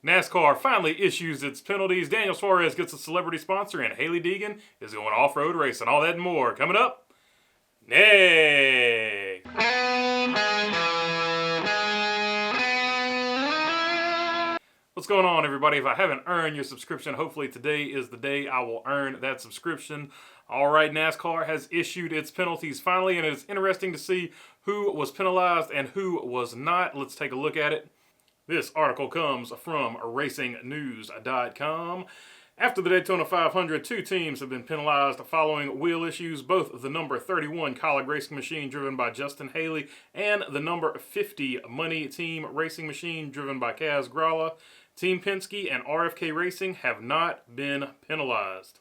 NASCAR finally issues its penalties. Daniel Suarez gets a celebrity sponsor, and Hailie Deegan is going off-road racing. All that and more coming up. Nay. What's going on, everybody? If I haven't earned your subscription, hopefully today is the day I will earn that subscription. All right, NASCAR has issued its penalties finally, and it's interesting to see who was penalized and who was not. Let's take a look at it. This article comes from RacingNews.com. After the Daytona 500, two teams have been penalized following wheel issues. Both the number 31 Colleague racing machine driven by Justin Haley and the number 50 Money Team racing machine driven by Kaz Grala. Team Penske and RFK Racing have not been penalized.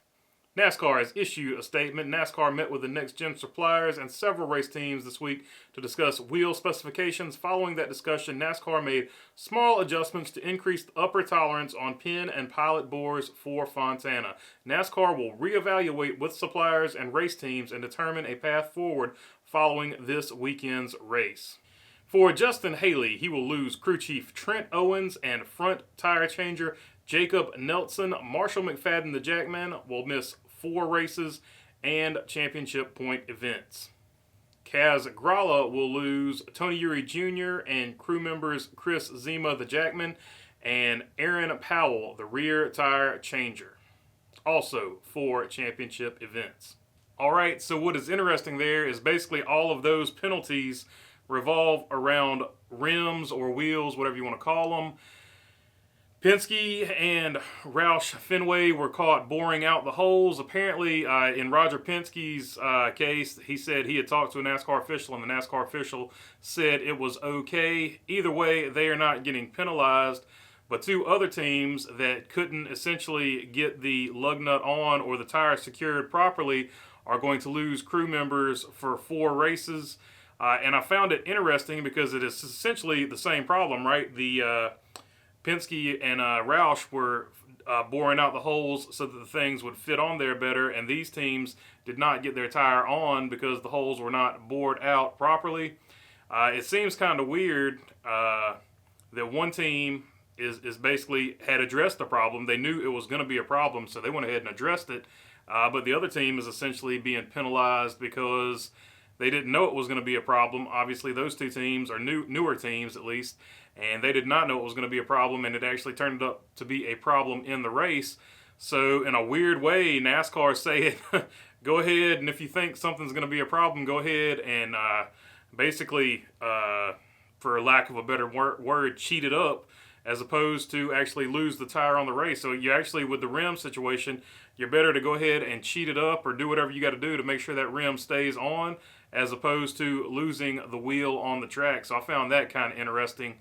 NASCAR has issued a statement. NASCAR met with the next-gen suppliers and several race teams this week to discuss wheel specifications. Following that discussion, NASCAR made small adjustments to increase the upper tolerance on pin and pilot bores for Fontana. NASCAR will reevaluate with suppliers and race teams and determine a path forward following this weekend's race. For Justin Haley, he will lose crew chief Trent Owens and front tire changer Jacob Nelson. Marshall McFadden, the Jackman, will miss 4 races and championship point events. Kaz Grala will lose Tony Eury Jr. and crew members Chris Zima, the Jackman, and Aaron Powell, the rear tire changer. Also 4 championship events. Alright, so what is interesting there is basically all of those penalties revolve around rims or wheels, whatever you want to call them. Penske and Roush Fenway were caught boring out the holes. Apparently, in Roger Penske's case, he said he had talked to a NASCAR official, and the NASCAR official said it was okay. Either way, they are not getting penalized. But two other teams that couldn't essentially get the lug nut on or the tire secured properly are going to lose crew members for 4 races. And I found it interesting because it is essentially the same problem, right? The Penske and Roush were boring out the holes so that the things would fit on there better, and these teams did not get their tire on because the holes were not bored out properly. It seems kind of weird that one team is basically had addressed the problem. They knew it was going to be a problem, so they went ahead and addressed it. But the other team is essentially being penalized because they didn't know it was going to be a problem. Obviously, those two teams are newer teams, at least, and they did not know it was going to be a problem, and it actually turned up to be a problem in the race. So, in a weird way, NASCAR is saying, go ahead, and if you think something's going to be a problem, go ahead and basically, for lack of a better word, cheat it up, as opposed to actually lose the tire on the race. So you actually, with the rim situation, you're better to go ahead and cheat it up or do whatever you got to do to make sure that rim stays on, as opposed to losing the wheel on the track. So I found that kind of interesting.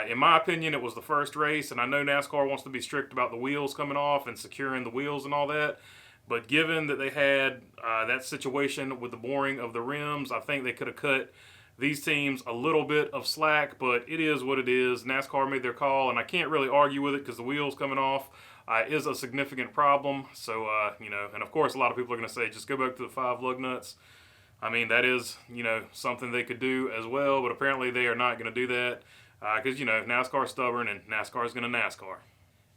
In my opinion, it was the first race, and I know NASCAR wants to be strict about the wheels coming off and securing the wheels and all that. But given that they had that situation with the boring of the rims, I think they could have cut these teams a little bit of slack, but it is what it is. NASCAR made their call, and I can't really argue with it because the wheels coming off is a significant problem. So, and of course, a lot of people are going to say, just go back to the 5 lug nuts. I mean, that is, something they could do as well, but apparently they are not going to do that because, NASCAR's stubborn and NASCAR is going to NASCAR.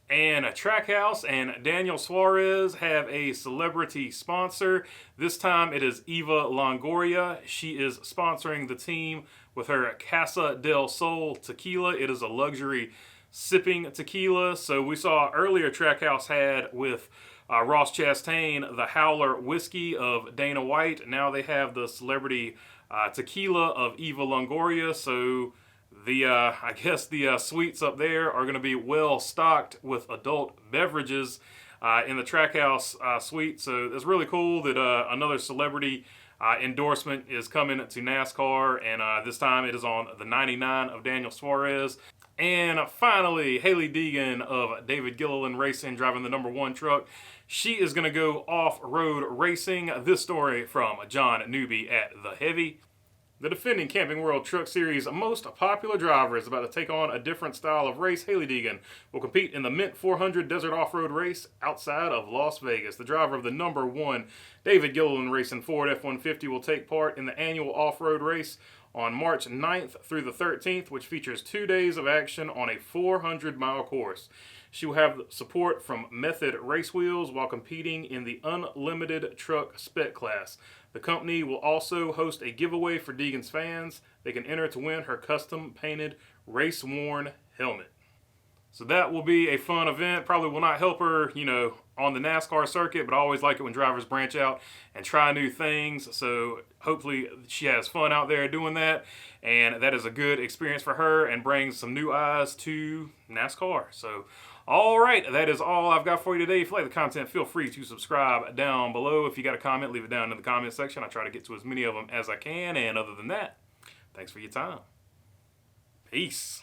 And Trackhouse and Daniel Suarez have a celebrity sponsor. This time it is Eva Longoria. She is sponsoring the team with her Casa del Sol tequila. It is a luxury sipping tequila. So we saw earlier Trackhouse had with Ross Chastain the Howler whiskey of Dana White. Now they have the celebrity tequila of Eva Longoria. So I guess the suites up there are going to be well stocked with adult beverages in the Trackhouse suite. So it's really cool that another celebrity endorsement is coming to NASCAR, and this time it is on the 99 of Daniel Suarez. And finally, Hailie Deegan of David Gilliland Racing, driving the number 1 truck. She is going to go off-road racing. This story from John Newby at The Heavy. The defending Camping World Truck Series' most popular driver is about to take on a different style of race. Hailie Deegan will compete in the Mint 400 Desert Off-Road race outside of Las Vegas. The driver of the number 1 David Gilliland Racing Ford F-150 will take part in the annual off-road race on March 9th through the 13th, which features 2 days of action on a 400-mile course. She will have support from Method Race Wheels while competing in the Unlimited Truck Spec class. The company will also host a giveaway for Deegan's fans. They can enter to win her custom-painted, race-worn helmet. So that will be a fun event. Probably will not help her, on the NASCAR circuit, but I always like it when drivers branch out and try new things. So hopefully she has fun out there doing that, and that is a good experience for her and brings some new eyes to NASCAR. So, all right, that is all I've got for you today. If you like the content, feel free to subscribe down below. If you got a comment, leave it down in the comment section. I try to get to as many of them as I can. And other than that, thanks for your time. Peace.